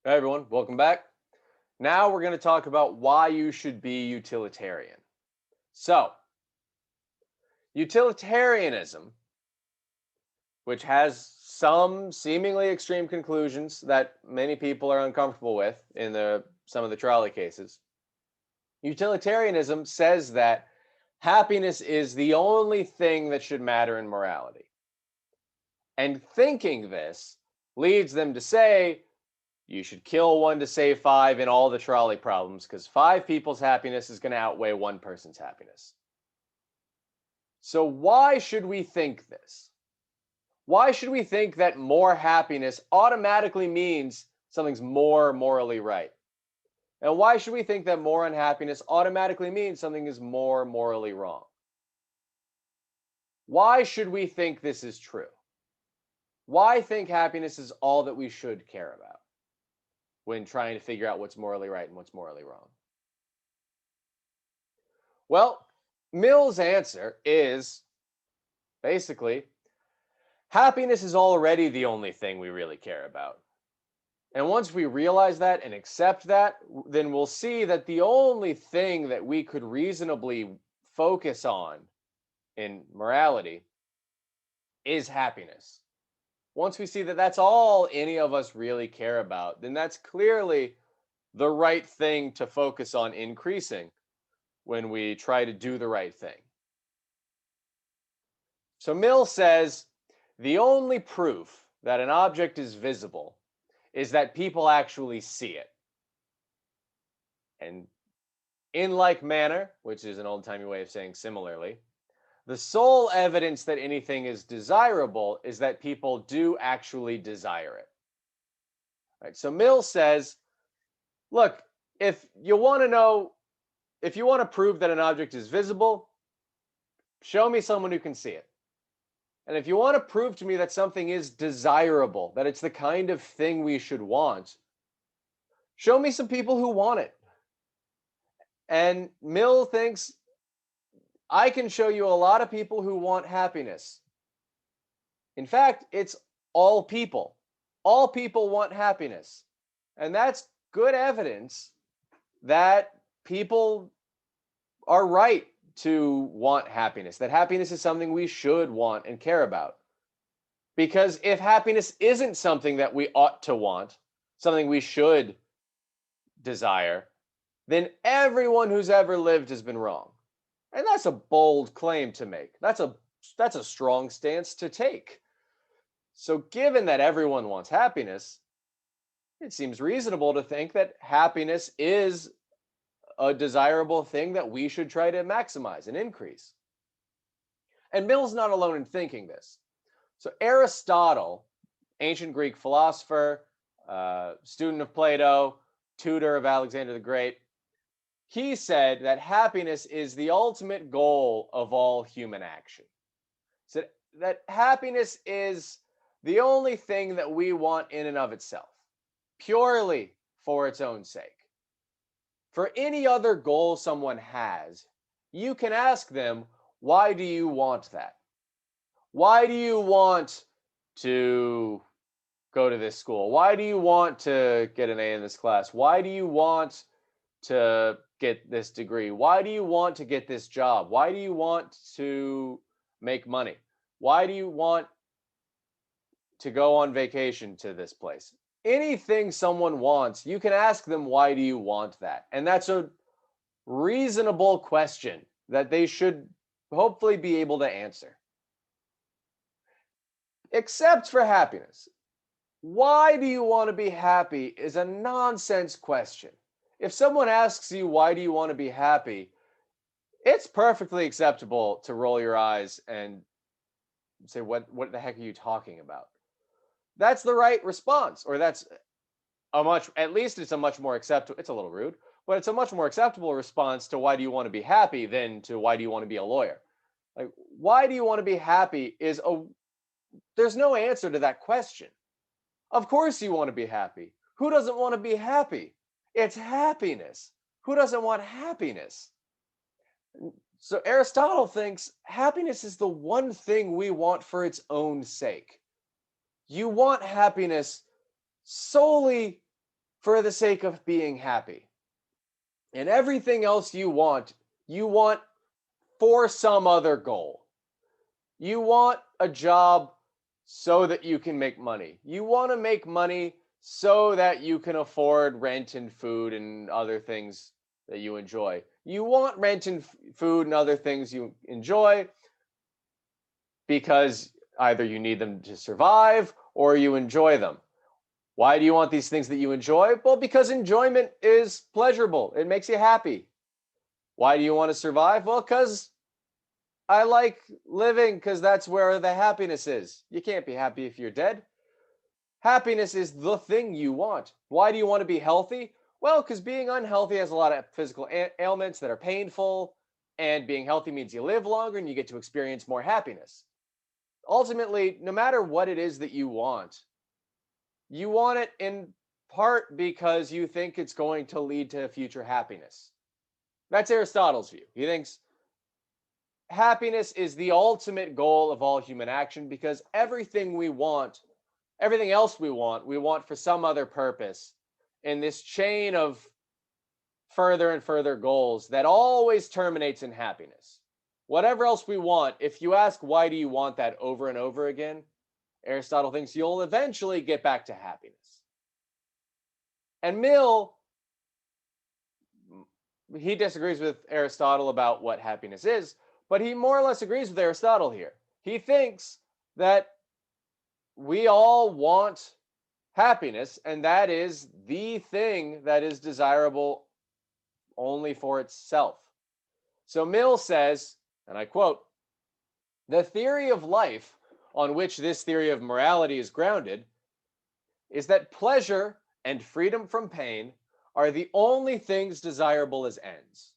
Hey everyone, welcome back. Now we're going to talk about why you should be utilitarian. So, utilitarianism, which has some seemingly extreme conclusions that many people are uncomfortable with in some of the trolley cases. Utilitarianism says that happiness is the only thing that should matter in morality. And thinking this leads them to say you should kill one to save five in all the trolley problems because five people's happiness is going to outweigh one person's happiness. So, why should we think this? Why should we think that more happiness automatically means something's more morally right? And why should we think that more unhappiness automatically means something is more morally wrong? Why should we think this is true? Why think happiness is all that we should care about when trying to figure out what's morally right and what's morally wrong? Well, Mill's answer is basically happiness is already the only thing we really care about. And once we realize that and accept that, then we'll see that the only thing that we could reasonably focus on in morality is happiness. Once we see that that's all any of us really care about, then that's clearly the right thing to focus on increasing when we try to do the right thing. So Mill says the only proof that an object is visible is that people actually see it. And in like manner, which is an old timey way of saying similarly, the sole evidence that anything is desirable is that people do actually desire it. Right? So Mill says, look, if you want to know, if you want to prove that an object is visible, show me someone who can see it. And if you want to prove to me that something is desirable, that it's the kind of thing we should want, show me some people who want it. And Mill thinks I can show you a lot of people who want happiness. In fact, it's all people. All people want happiness. And that's good evidence that people are right to want happiness, that happiness is something we should want and care about. Because if happiness isn't something that we ought to want, something we should desire, then everyone who's ever lived has been wrong. And that's a bold claim to make. That's a strong stance to take. So given that everyone wants happiness, it seems reasonable to think that happiness is a desirable thing that we should try to maximize and increase. And Mill's not alone in thinking this. So Aristotle, ancient Greek philosopher, student of Plato, tutor of Alexander the Great, he said that happiness is the ultimate goal of all human action. So that happiness is the only thing that we want in and of itself, purely for its own sake. For any other goal someone has, you can ask them, why do you want that? Why do you want to go to this school? Why do you want to get an A in this class? Why do you want to get this degree? Why do you want to get this job? Why do you want to make money? Why do you want to go on vacation to this place? Anything someone wants, you can ask them, why do you want that? And that's a reasonable question that they should hopefully be able to answer. Except for happiness. Why do you want to be happy is a nonsense question. If someone asks you, why do you want to be happy? It's perfectly acceptable to roll your eyes and say, what the heck are you talking about? That's the right response, or that's at least it's a much more acceptable, it's a little rude, but it's a much more acceptable response to why do you want to be happy than to why do you want to be a lawyer? Like, why do you want to be happy there's no answer to that question. Of course you want to be happy. Who doesn't want to be happy? It's happiness. Who doesn't want happiness? So Aristotle thinks happiness is the one thing we want for its own sake. You want happiness solely for the sake of being happy. And everything else you want for some other goal. You want a job so that you can make money. You want to make money so that you can afford rent and food and other things that you enjoy. You want rent and food and other things you enjoy because either you need them to survive or you enjoy them. Why do you want these things that you enjoy? Well, because enjoyment is pleasurable. It makes you happy. Why do you want to survive? Well, because I like living, because that's where the happiness is. You can't be happy if you're dead. Happiness is the thing you want. Why do you want to be healthy? Well, because being unhealthy has a lot of physical ailments that are painful, and being healthy means you live longer and you get to experience more happiness. Ultimately, no matter what it is that you want it in part because you think it's going to lead to future happiness. That's Aristotle's view. He thinks happiness is the ultimate goal of all human action because everything else we want for some other purpose in this chain of further and further goals that always terminates in happiness. Whatever else we want, if you ask why do you want that over and over again, Aristotle thinks you'll eventually get back to happiness. And Mill, he disagrees with Aristotle about what happiness is, but he more or less agrees with Aristotle here. He thinks that we all want happiness, and that is the thing that is desirable only for itself. So Mill says, and I quote, "The theory of life on which this theory of morality is grounded is that pleasure and freedom from pain are the only things desirable as ends,"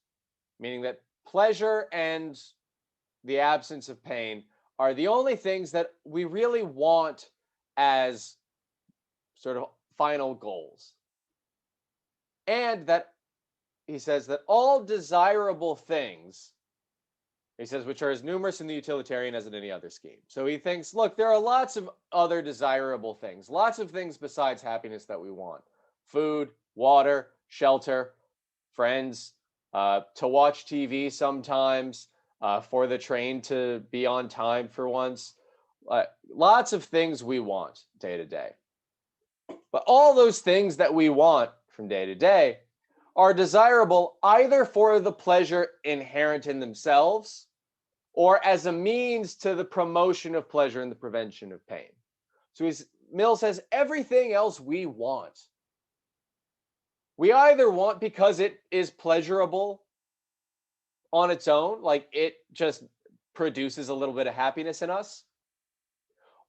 meaning that pleasure and the absence of pain are the only things that we really want as sort of final goals. And that he says that all desirable things, he says, which are as numerous in the utilitarian as in any other scheme. So he thinks, look, there are lots of other desirable things, lots of things besides happiness that we want: food, water, shelter, friends, to watch TV sometimes, for the train to be on time for once. Lots of things we want day to day. But all those things that we want from day to day are desirable either for the pleasure inherent in themselves or as a means to the promotion of pleasure and the prevention of pain. So Mill says everything else we either want because it is pleasurable on its own, like it just produces a little bit of happiness in us,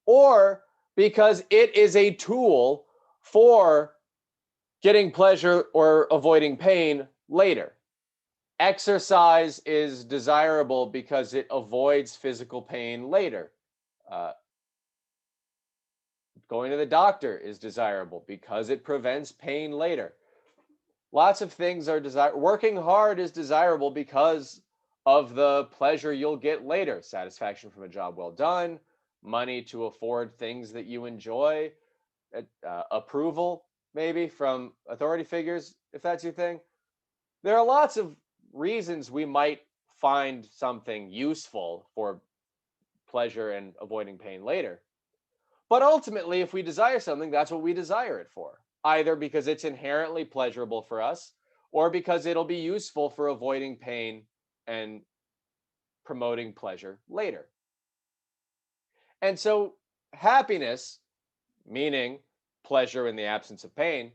or because it is a tool for getting pleasure or avoiding pain later. Exercise is desirable because it avoids physical pain later. Going to the doctor is desirable because it prevents pain later. Lots of things are desirable. Working hard is desirable because of the pleasure you'll get later. Satisfaction from a job well done, money to afford things that you enjoy, approval maybe from authority figures, if that's your thing. There are lots of reasons we might find something useful for pleasure and avoiding pain later. But ultimately, if we desire something, that's what we desire it for, either because it's inherently pleasurable for us or because it'll be useful for avoiding pain and promoting pleasure later. And so happiness, meaning pleasure in the absence of pain,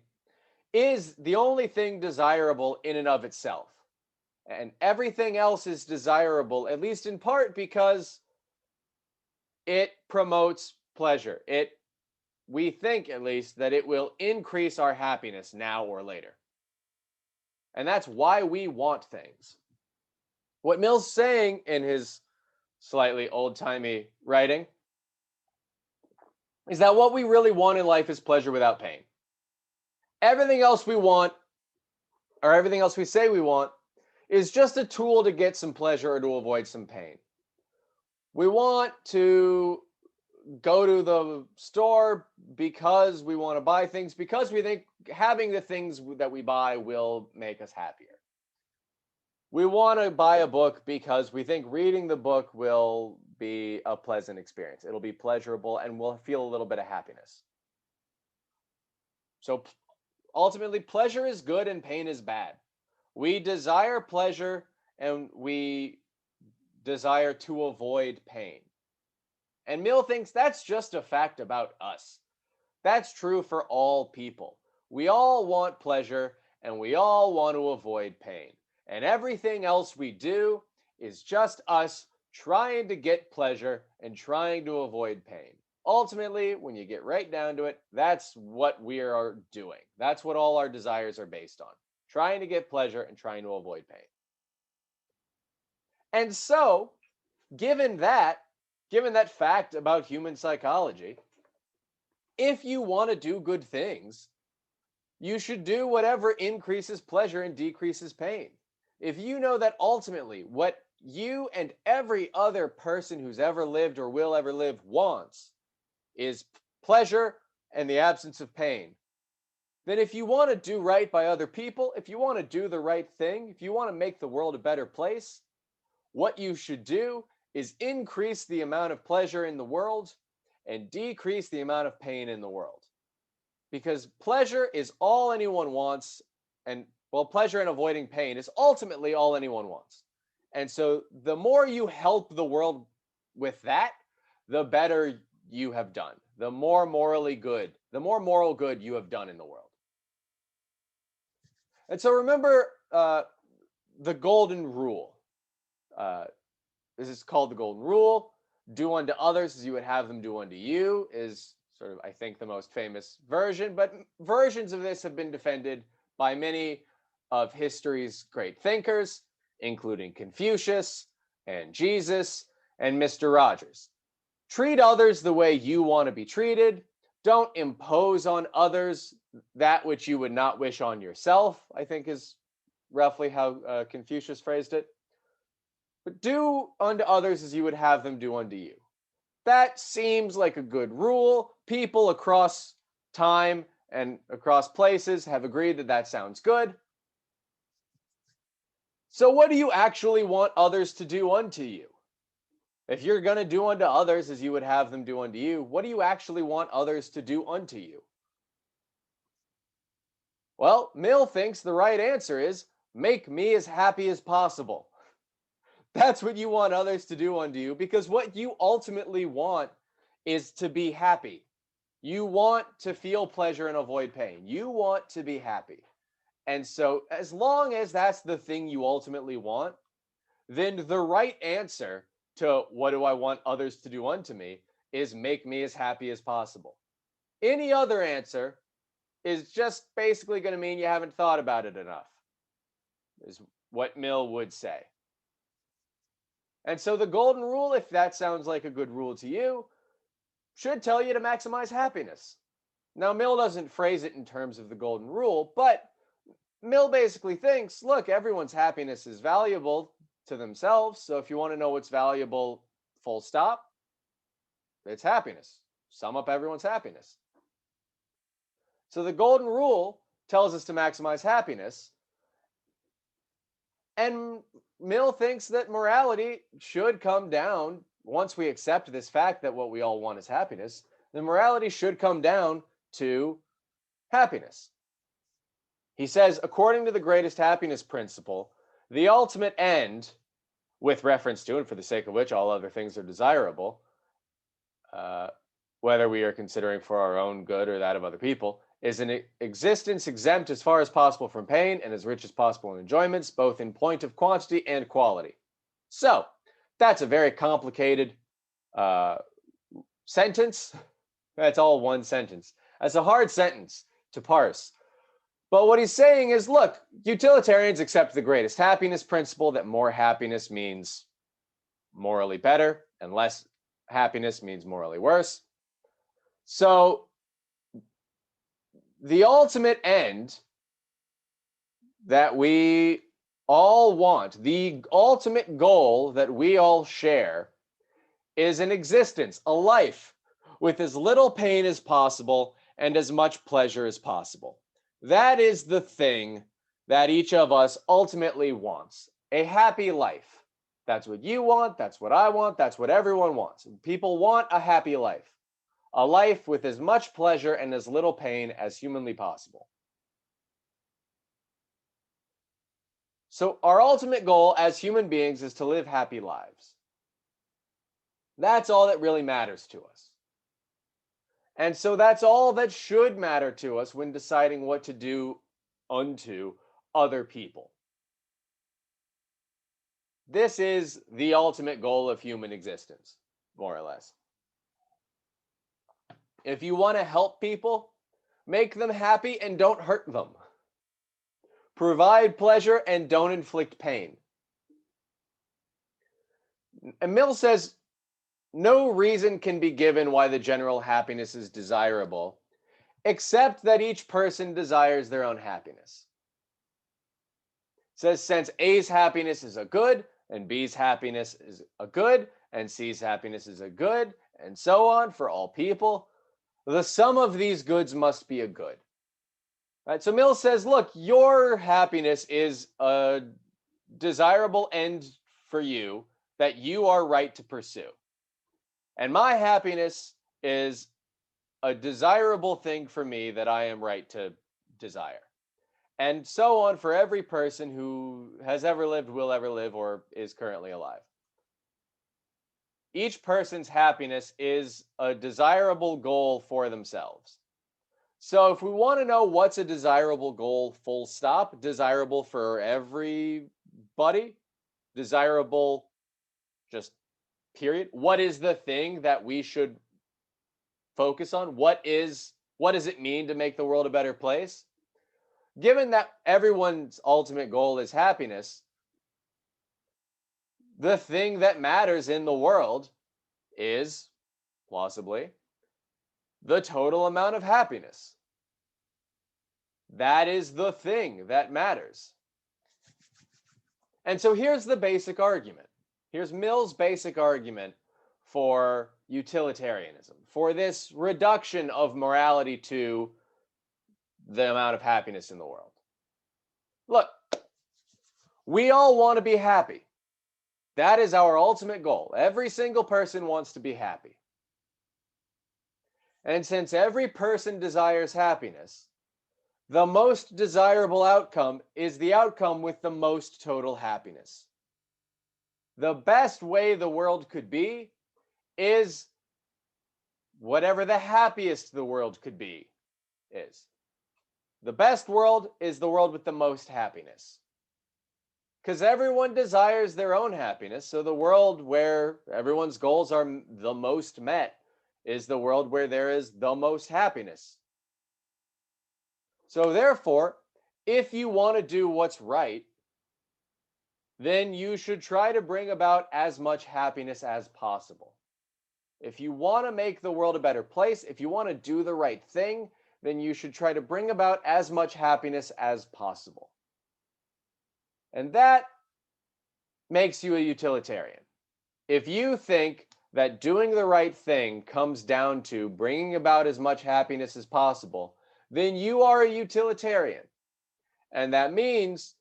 is the only thing desirable in and of itself. And everything else is desirable, at least in part, because it promotes pleasure. We think, at least, that it will increase our happiness now or later. And that's why we want things. What Mill's saying in his slightly old-timey writing is that what we really want in life is pleasure without pain. Everything else we want, or everything else we say we want, is just a tool to get some pleasure or to avoid some pain. We want to go to the store because we want to buy things, because we think having the things that we buy will make us happier. We want to buy a book because we think reading the book will be a pleasant experience. It'll be pleasurable and we'll feel a little bit of happiness. So ultimately, pleasure is good and pain is bad. We desire pleasure and we desire to avoid pain. And Mill thinks that's just a fact about us. That's true for all people. We all want pleasure and we all want to avoid pain. And everything else we do is just us trying to get pleasure and trying to avoid pain. Ultimately, when you get right down to it, that's what we are doing. That's what all our desires are based on, trying to get pleasure and trying to avoid pain. And so, given that fact about human psychology, if you want to do good things, you should do whatever increases pleasure and decreases pain. If you know that ultimately what you and every other person who's ever lived or will ever live wants is pleasure and the absence of pain, then if you want to do right by other people, if you want to do the right thing, if you want to make the world a better place, what you should do is increase the amount of pleasure in the world and decrease the amount of pain in the world. Because pleasure is all anyone wants, and well, pleasure and avoiding pain is ultimately all anyone wants. And so the more you help the world with that, the better you have done. The more moral good you have done in the world. And so remember the golden rule. This is called the golden rule. Do unto others as you would have them do unto you is sort of, I think, the most famous version, but versions of this have been defended by many of history's great thinkers, including Confucius and Jesus and Mr. Rogers. Treat others the way you want to be treated. Don't impose on others that which you would not wish on yourself, I think is roughly how Confucius phrased it. But do unto others as you would have them do unto you. That seems like a good rule. People across time and across places have agreed that that sounds good. So what do you actually want others to do unto you? If you're going to do unto others as you would have them do unto you, what do you actually want others to do unto you? Well, Mill thinks the right answer is make me as happy as possible. That's what you want others to do unto you, because what you ultimately want is to be happy. You want to feel pleasure and avoid pain. You want to be happy. And so as long as that's the thing you ultimately want, then the right answer to what do I want others to do unto me is make me as happy as possible. Any other answer is just basically going to mean you haven't thought about it enough, is what Mill would say. And so the golden rule, if that sounds like a good rule to you, should tell you to maximize happiness. Now, Mill doesn't phrase it in terms of the golden rule, but Mill basically thinks, look, everyone's happiness is valuable to themselves. So if you want to know what's valuable, full stop, it's happiness. Sum up everyone's happiness. So the golden rule tells us to maximize happiness. And Mill thinks that morality should come down, once we accept this fact that what we all want is happiness, then morality should come down to happiness. He says, according to the greatest happiness principle, the ultimate end, with reference to and for the sake of which all other things are desirable, whether we are considering for our own good or that of other people, is an existence exempt as far as possible from pain and as rich as possible in enjoyments, both in point of quantity and quality. So that's a very complicated sentence. That's all one sentence. That's a hard sentence to parse. But what he's saying is, look, utilitarians accept the greatest happiness principle, that more happiness means morally better and less happiness means morally worse. So the ultimate end that we all want, the ultimate goal that we all share, is an existence, a life with as little pain as possible and as much pleasure as possible. That is the thing that each of us ultimately wants, a happy life. That's what you want. That's what I want. That's what everyone wants. People want a happy life, a life with as much pleasure and as little pain as humanly possible. So, our ultimate goal as human beings is to live happy lives. That's all that really matters to us. And so, that's all that should matter to us when deciding what to do unto other people. This is the ultimate goal of human existence, more or less. If you want to help people, make them happy and don't hurt them. Provide pleasure and don't inflict pain. And Mill says, no reason can be given why the general happiness is desirable, except that each person desires their own happiness. It says, since A's happiness is a good, and B's happiness is a good, and C's happiness is a good, and so on for all people, the sum of these goods must be a good. Right? So Mill says, look, your happiness is a desirable end for you that you are right to pursue. And my happiness is a desirable thing for me that I am right to desire. And so on for every person who has ever lived, will ever live, or is currently alive. Each person's happiness is a desirable goal for themselves. So if we want to know what's a desirable goal, full stop, desirable for everybody, desirable just period. What is the thing that we should focus on? What does it mean to make the world a better place? Given that everyone's ultimate goal is happiness, the thing that matters in the world is plausibly the total amount of happiness. That is the thing that matters. And so here's the basic argument. Here's Mill's basic argument for utilitarianism, for this reduction of morality to the amount of happiness in the world. Look, we all want to be happy. That is our ultimate goal. Every single person wants to be happy. And since every person desires happiness, the most desirable outcome is the outcome with the most total happiness. The best way the world could be is whatever the happiest the world could be is. The best world is the world with the most happiness. Because everyone desires their own happiness, so the world where everyone's goals are the most met is the world where there is the most happiness. So therefore, if you want to do what's right, then you should try to bring about as much happiness as possible. If you want to make the world a better place, if you want to do the right thing, then you should try to bring about as much happiness as possible. And that makes you a utilitarian. If you think that doing the right thing comes down to bringing about as much happiness as possible, then you are a utilitarian. And that means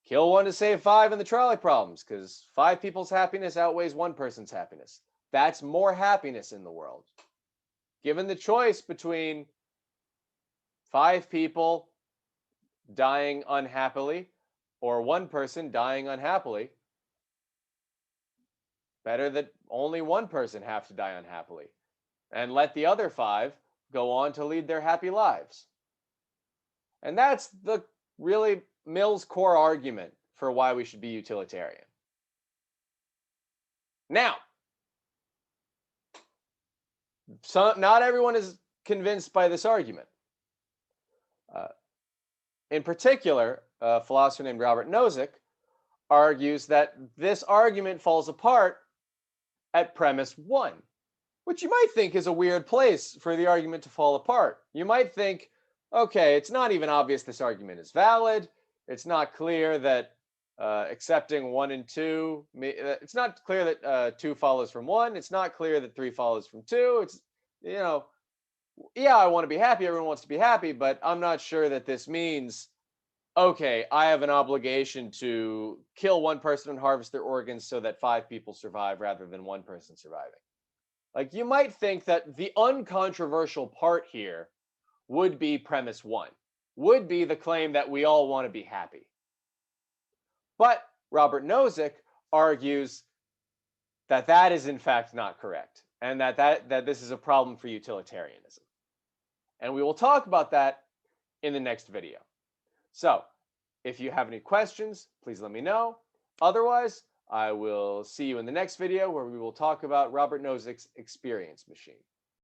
kill one to save five in the trolley problems, because 5 people's happiness outweighs 1 person's happiness. That's more happiness in the world. Given the choice between 5 people dying unhappily or 1 person dying unhappily, better that only 1 person have to die unhappily and let the other 5 go on to lead their happy lives. And that's the really Mill's core argument for why we should be utilitarian. Now, not everyone is convinced by this argument. In particular, a philosopher named Robert Nozick argues that this argument falls apart at premise 1, which you might think is a weird place for the argument to fall apart. You might think, okay, it's not even obvious this argument is valid. It's not clear that Accepting 1 and 2, it's not clear that 2 follows from 1. It's not clear that 3 follows from 2. It's, you know, yeah, I want to be happy. Everyone wants to be happy, but I'm not sure that this means, okay, I have an obligation to kill one person and harvest their organs so that 5 people survive rather than one person surviving. Like, you might think that the uncontroversial part here would be premise 1, would be the claim that we all want to be happy. But Robert Nozick argues that that is in fact not correct, and that this is a problem for utilitarianism. And we will talk about that in the next video. So, if you have any questions, please let me know. Otherwise, I will see you in the next video where we will talk about Robert Nozick's experience machine.